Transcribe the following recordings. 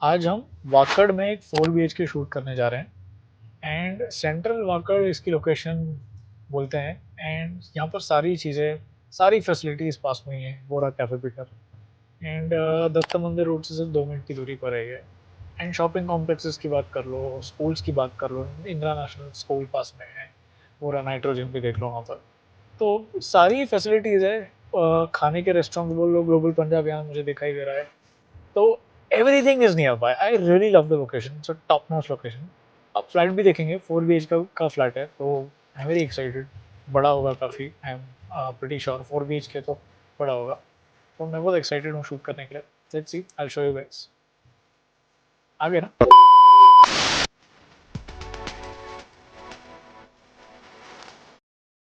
आज हम वाकड़ में एक 4 BHK शूट करने जा रहे हैं एंड सेंट्रल वाकड़ इसकी लोकेशन बोलते हैं। एंड यहाँ पर सारी चीज़ें, सारी फैसिलिटीज़ पास में ही हैं। Vora cafe Peter and Datta Mandir road से सिर्फ 2 मिनट की दूरी पर है। एंड शॉपिंग कॉम्प्लेक्सेस की बात कर लो, स्कूल्स की बात कर लो, इंदिरा नेशनल स्कूल पास में है, वोरा नाइट्रोजन भी देख लो वहाँ पर। तो सारी फैसिलिटीज़ है। खाने के रेस्टोरेंट बोल लो, ग्लोबल पंजाब यहाँ मुझे दिखाई दे रहा है। तो everything is near by. I really love the location, it's a top notch location. आप फ्लैट भी देखेंगे, 4 BHK का फ्लैट है, तो आई एम वेरी एक्साइटेड। बड़ा होगा काफ़ी, I am pretty sure 4 BHK तो बड़ा होगा। तो मैं बहुत एक्साइटेड हूँ शूट करने के लिए। Let's see, I will show you guys. आगे ना,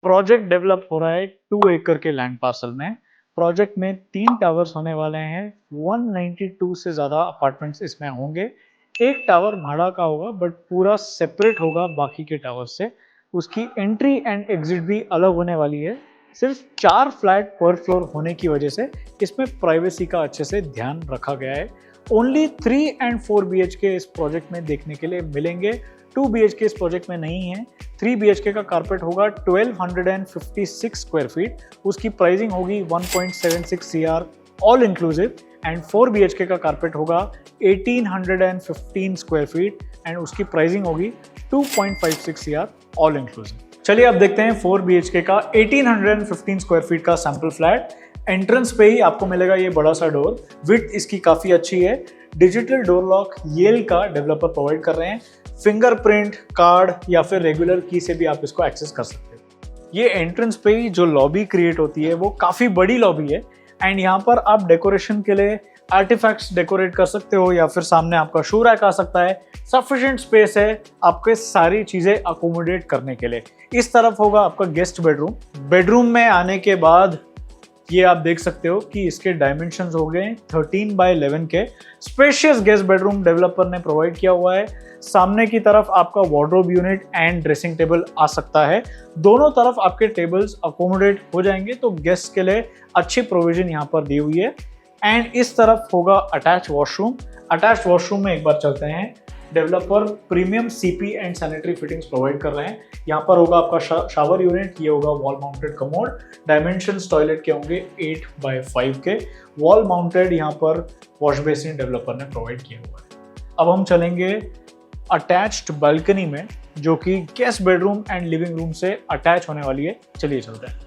प्रोजेक्ट डेवलप हो रहा है 2 एकड़ के लैंड पार्सल में। प्रोजेक्ट में 3 टावर्स होने वाले हैं। 192 से ज़्यादा अपार्टमेंट्स इसमें होंगे। एक टावर भाड़ा का होगा बट पूरा सेपरेट होगा बाकी के टावर से। उसकी एंट्री एंड एग्जिट भी अलग होने वाली है। सिर्फ 4 फ्लैट पर फ्लोर होने की वजह से इसमें प्राइवेसी का अच्छे से ध्यान रखा गया है। ओनली 3 एंड 4 BHK इस प्रोजेक्ट में देखने के लिए मिलेंगे। 2 BHK इस प्रोजेक्ट में नहीं है। 3 BHK का कारपेट होगा 1256 स्क्वायर फीट। उसकी प्राइसिंग होगी 1.76 CR all inclusive. And 4 BHK का कारपेट होगा 1815 स्क्वायर फीट एंड उसकी प्राइसिंग होगी 2.56 CR ऑल इंक्लूसिव। चलिए अब देखते हैं 4 BHK का 1815 स्क्वायर फीट का सैंपल फ्लैट। एंट्रेंस पे ही आपको मिलेगा ये बड़ा सा डोर। विड्थ इसकी काफ़ी अच्छी है। डिजिटल डोर लॉक येल का डेवलपर प्रोवाइड कर रहे हैं। फिंगरप्रिंट, कार्ड या फिर रेगुलर की से भी आप इसको एक्सेस कर सकते हैं। ये एंट्रेंस पे ही जो लॉबी क्रिएट होती है वो काफ़ी बड़ी लॉबी है। एंड यहाँ पर आप डेकोरेशन के लिए आर्टिफैक्ट्स डेकोरेट कर सकते हो या फिर सामने आपका शू रैक आ सकता है। सफिशिएंट स्पेस है आपके सारी चीज़ें अकोमोडेट करने के लिए। इस तरफ होगा आपका गेस्ट बेडरूम। बेडरूम में आने के बाद ये आप देख सकते हो कि इसके डायमेंशंस हो गए 13x11 के। स्पेशियस गेस्ट बेडरूम डेवलपर ने प्रोवाइड किया हुआ है। सामने की तरफ आपका wardrobe unit and dressing table आ सकता है। दोनों तरफ आपके टेबल्स अकोमोडेट हो जाएंगे, तो गेस्ट के लिए अच्छी प्रोविजन यहाँ पर दी हुई है। एंड इस तरफ होगा अटैच वॉशरूम। अटैच वॉशरूम में एक बार चलते हैं। Developer premium CP and sanitary fittings provide कर रहे हैं। यहाँ पर होगा आपका शावर यूनिट, ये होगा wall mounted commode. Dimensions toilet के होंगे 8x5 के। वॉल माउंटेड यहाँ पर वॉश बेसिन डेवलपर ने प्रोवाइड किया हुआ है। अब हम चलेंगे अटैच्ड बालकनी में, जो कि guest bedroom and living room से अटैच होने वाली है। चलिए चलते हैं।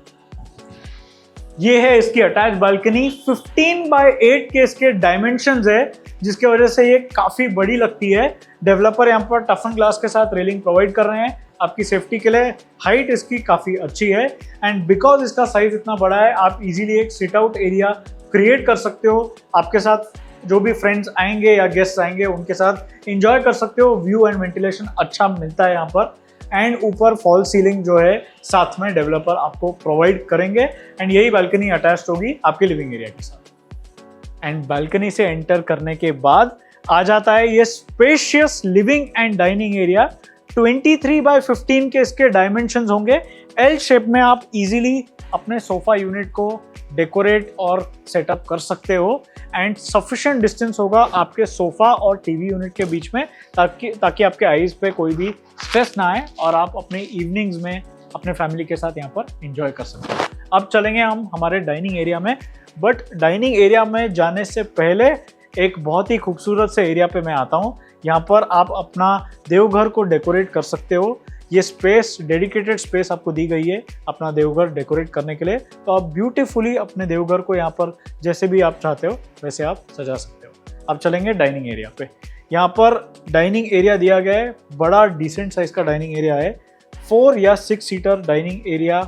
ये है इसकी अटैच बालकनी। 15x8 के इसके डायमेंशंस है, जिसकी वजह से ये काफी बड़ी लगती है। डेवलपर यहाँ पर टफन ग्लास के साथ रेलिंग प्रोवाइड कर रहे हैं आपकी सेफ्टी के लिए। हाइट इसकी काफी अच्छी है एंड बिकॉज इसका साइज इतना बड़ा है, आप इजीली एक सिट आउट एरिया क्रिएट कर सकते हो। आपके साथ जो भी फ्रेंड्स आएंगे या गेस्ट आएंगे उनके साथ एंजॉय कर सकते हो। व्यू एंड वेंटिलेशन अच्छा मिलता है यहाँ पर। एंड ऊपर फॉल सीलिंग जो है साथ में डेवलपर आपको प्रोवाइड करेंगे। एंड यही बालकनी अटैच्ड होगी आपके लिविंग एरिया के साथ। एंड बालकनी से एंटर करने के बाद आ जाता है ये spacious living and dining area. 23x15 के इसके डायमेंशंस होंगे। एल शेप में आप इजीली अपने सोफा यूनिट को डेकोरेट और सेटअप कर सकते हो। एंड सफिशिएंट डिस्टेंस होगा आपके सोफा और टीवी यूनिट के बीच में, ताकि आपके आईज पे कोई भी स्ट्रेस ना आए और आप अपने इवनिंग्स में अपने फैमिली के साथ यहाँ पर एंजॉय कर सकते हो। अब चलेंगे हम हमारे डाइनिंग एरिया में। बट डाइनिंग एरिया में जाने से पहले एक बहुत ही खूबसूरत से एरिया पे मैं आता हूँ। यहाँ पर आप अपना देवघर को डेकोरेट कर सकते हो। ये स्पेस, डेडिकेटेड स्पेस आपको दी गई है अपना देवघर डेकोरेट करने के लिए। तो आप ब्यूटीफुली अपने देवघर को यहाँ पर जैसे भी आप चाहते हो वैसे आप सजा सकते हो। अब चलेंगे डाइनिंग एरिया पे। यहाँ पर डाइनिंग एरिया दिया गया है, बड़ा डिसेंट साइज का डाइनिंग एरिया है। 4 या 6 सीटर डाइनिंग एरिया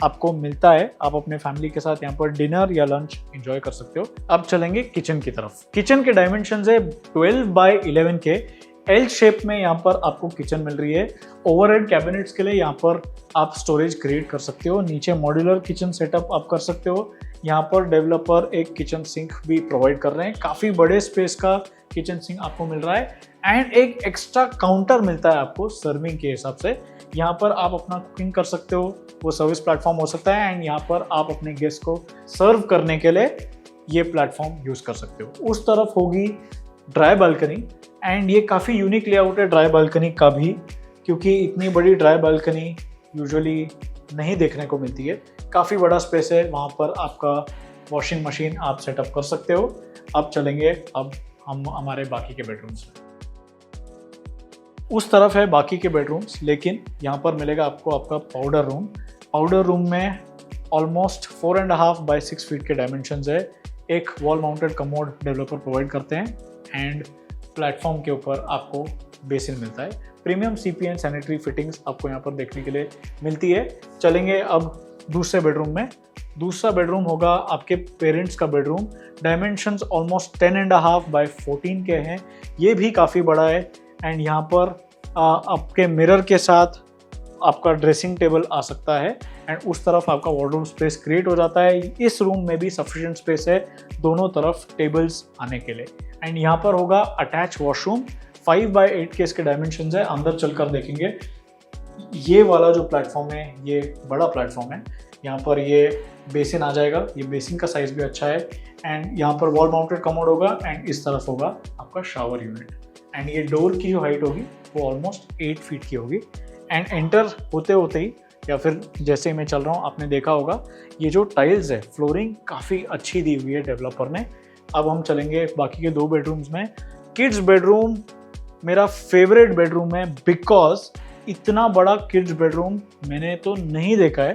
आपको मिलता है। आप अपने फैमिली के साथ यहाँ पर डिनर या लंच एंजॉय कर सकते हो। अब चलेंगे किचन की तरफ। किचन के डायमेंशन है 12x11 के। एल शेप में यहाँ पर आपको किचन मिल रही है। ओवरहेड कैबिनेट्स के लिए यहाँ पर आप स्टोरेज क्रिएट कर सकते हो। नीचे मॉड्यूलर किचन सेटअप आप कर सकते हो। यहाँ पर डेवलपर एक किचन सिंक भी प्रोवाइड कर रहे हैं। काफ़ी बड़े स्पेस का किचन सिंक आपको मिल रहा है। एंड एक एक्स्ट्रा काउंटर मिलता है आपको सर्विंग के हिसाब से। यहाँ पर आप अपना कुकिंग कर सकते हो, वो सर्विस प्लेटफॉर्म हो सकता है। एंड यहाँ पर आप अपने गेस्ट को सर्व करने के लिए ये प्लेटफॉर्म यूज़ कर सकते हो। उस तरफ होगी ड्राई बालकनी, एंड ये काफ़ी यूनिक लेआउट है ड्राई बालकनी का भी, क्योंकि इतनी बड़ी ड्राई बालकनी यूजुअली नहीं देखने को मिलती है। काफ़ी बड़ा स्पेस है, वहाँ पर आपका वॉशिंग मशीन आप सेटअप कर सकते हो। अब चलेंगे अब हम हमारे बाकी के बेडरूम्स में। उस तरफ है बाकी के बेडरूम्स, लेकिन यहाँ पर मिलेगा आपको आपका पाउडर रूम। पाउडर रूम में ऑलमोस्ट 4.5 बाय 6 फीट के डायमेंशंस है। एक wall mounted commode developer provide करते हैं एंड प्लेटफॉर्म के ऊपर आपको बेसिन मिलता है। Premium CP and sanitary fittings आपको यहाँ पर देखने के लिए मिलती है। चलेंगे अब दूसरे बेडरूम में। दूसरा बेडरूम होगा आपके पेरेंट्स का बेडरूम। डायमेंशंस ऑलमोस्ट 10.5 बाय 14 के हैं। ये भी काफ़ी बड़ा है एंड यहाँ पर आपके मिरर के साथ आपका ड्रेसिंग टेबल आ सकता है एंड उस तरफ आपका वार्डरोब स्पेस क्रिएट हो जाता है। इस रूम में भी सफिशिएंट स्पेस है दोनों तरफ टेबल्स आने के लिए। एंड यहाँ पर होगा अटैच वॉशरूम। 5 बाय 8 के इसके डायमेंशंस है। अंदर चलकर देखेंगे। ये वाला जो प्लेटफॉर्म है ये बड़ा प्लेटफॉर्म है। यहाँ पर ये बेसिन आ जाएगा। ये बेसिन का साइज भी अच्छा है एंड यहाँ पर वॉल माउंटेड कमोड होगा एंड इस तरफ होगा आपका शावर यूनिट। एंड ये डोर की जो हाइट होगी वो ऑलमोस्ट 8 फीट की होगी। एंड एंटर होते होते ही या फिर जैसे ही मैं चल रहा हूँ आपने देखा होगा ये जो टाइल्स है, फ्लोरिंग काफ़ी अच्छी दी हुई है डेवलपर ने। अब हम चलेंगे बाकी के 2 बेडरूम्स में। किड्स बेडरूम मेरा फेवरेट बेडरूम है बिकॉज इतना बड़ा किड्स बेडरूम मैंने तो नहीं देखा है।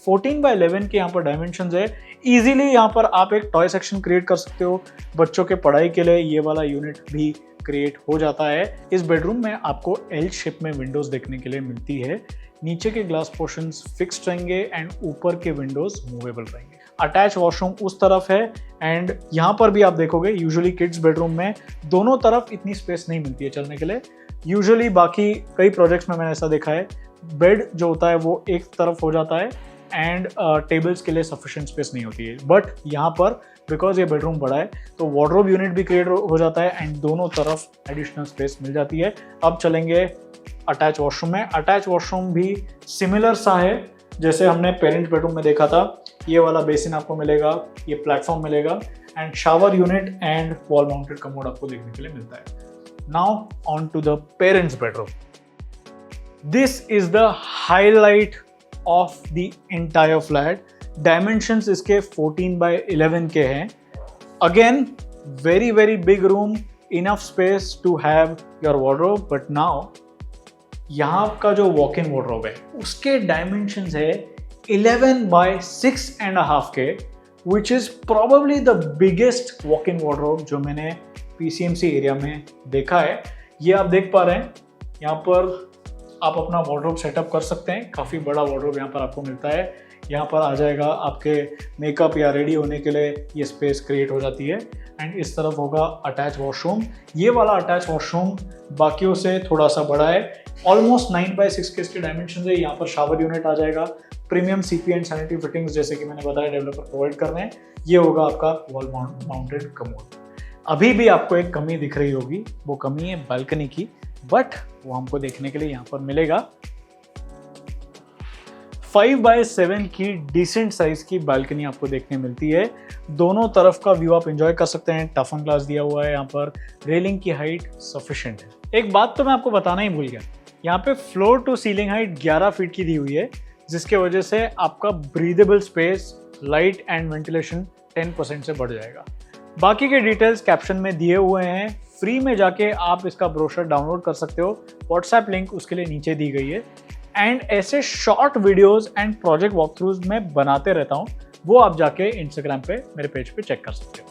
14 बाय 11 के यहाँ पर डायमेंशंस है। इजीली यहाँ पर आप एक टॉय सेक्शन क्रिएट कर सकते हो। बच्चों के पढ़ाई के लिए ये वाला यूनिट भी क्रिएट हो जाता है। इस बेडरूम में आपको एल शेप में विंडोज देखने के लिए मिलती है। नीचे के ग्लास पोर्शंस फिक्स्ड रहेंगे एंड ऊपर के विंडोज मूवेबल रहेंगे। अटैच वॉशरूम उस तरफ है एंड यहाँ पर भी आप देखोगे यूजुअली किड्स बेडरूम में दोनों तरफ इतनी स्पेस नहीं मिलती है चलने के लिए। यूजुअली बाकी कई प्रोजेक्ट्स में मैंने ऐसा देखा है, बेड जो होता है वो एक तरफ हो जाता है एंड टेबल्स के लिए सफिशिएंट स्पेस नहीं होती है। बट यहाँ पर बिकॉज ये बेडरूम बड़ा है तो वार्डरोब यूनिट भी क्रिएट हो जाता है एंड दोनों तरफ एडिशनल स्पेस मिल जाती है। अब चलेंगे अटैच वॉशरूम में। अटैच वॉशरूम भी सिमिलर सा है जैसे हमने पेरेंट बेडरूम में देखा था। ये वाला बेसिन आपको मिलेगा, ये प्लेटफॉर्म मिलेगा and shower unit and wall mounted commode आपको देखने के लिए मिलता है। Now on to the parents bedroom. This is the highlight of the entire flat. Dimensions इसके 14 बाय 11 के हैं। Again very very big room, enough space to have your wardrobe. But now यहाँ का जो वॉक इन वार्डरोब है उसके dimensions है 11 bye 6.5 के, which is probably the biggest walk in wardrobe जो मैंने पीसीएमसी एरिया में देखा है। ये आप देख पा रहे हैं, यहाँ पर आप अपना वार्डरोब सेटअप कर सकते हैं। काफ़ी बड़ा वार्डरोब यहाँ पर आपको मिलता है। यहाँ पर आ जाएगा आपके मेकअप या रेडी होने के लिए ये स्पेस क्रिएट हो जाती है एंड इस तरफ होगा अटैच वॉशरूम। ये वाला अटैच वॉशरूम बाकियों से थोड़ा सा बड़ा है। ऑलमोस्ट 9 बाय 6 के इसके डायमेंशन है। यहाँ पर शावर यूनिट आ जाएगा। Premium CP and sanitary fittings जैसे कि मैंने बताया डेवलपर प्रोवाइड कर रहे हैं। ये होगा आपका वॉल माउंटेड कमोड। अभी भी आपको एक कमी दिख रही होगी, वो कमी है बालकनी की, बट वो हमको देखने के लिए यहाँ पर मिलेगा। 5 बाय 7 की डिसेंट साइज की बालकनी आपको देखने मिलती है। दोनों तरफ का व्यू आप एंजॉय कर सकते हैं। टफन ग्लास दिया हुआ है यहाँ पर। रेलिंग की हाइट सफिशिएंट है। एक बात तो मैं आपको बताना ही भूल गया, यहाँ पे floor to ceiling height 11 feet की दी हुई है, जिसके वजह से आपका breathable space, light and ventilation 10% से बढ़ जाएगा। बाकी के डिटेल्स कैप्शन में दिए हुए हैं। फ्री में जाके आप इसका ब्रोशर डाउनलोड कर सकते हो। व्हाट्सएप लिंक उसके लिए नीचे दी गई है। एंड ऐसे शॉर्ट वीडियोस एंड प्रोजेक्ट वॉकथ्रूज मैं बनाते रहता हूँ, वो आप जाके इंस्टाग्राम पे मेरे पेज पे चेक कर सकते हो।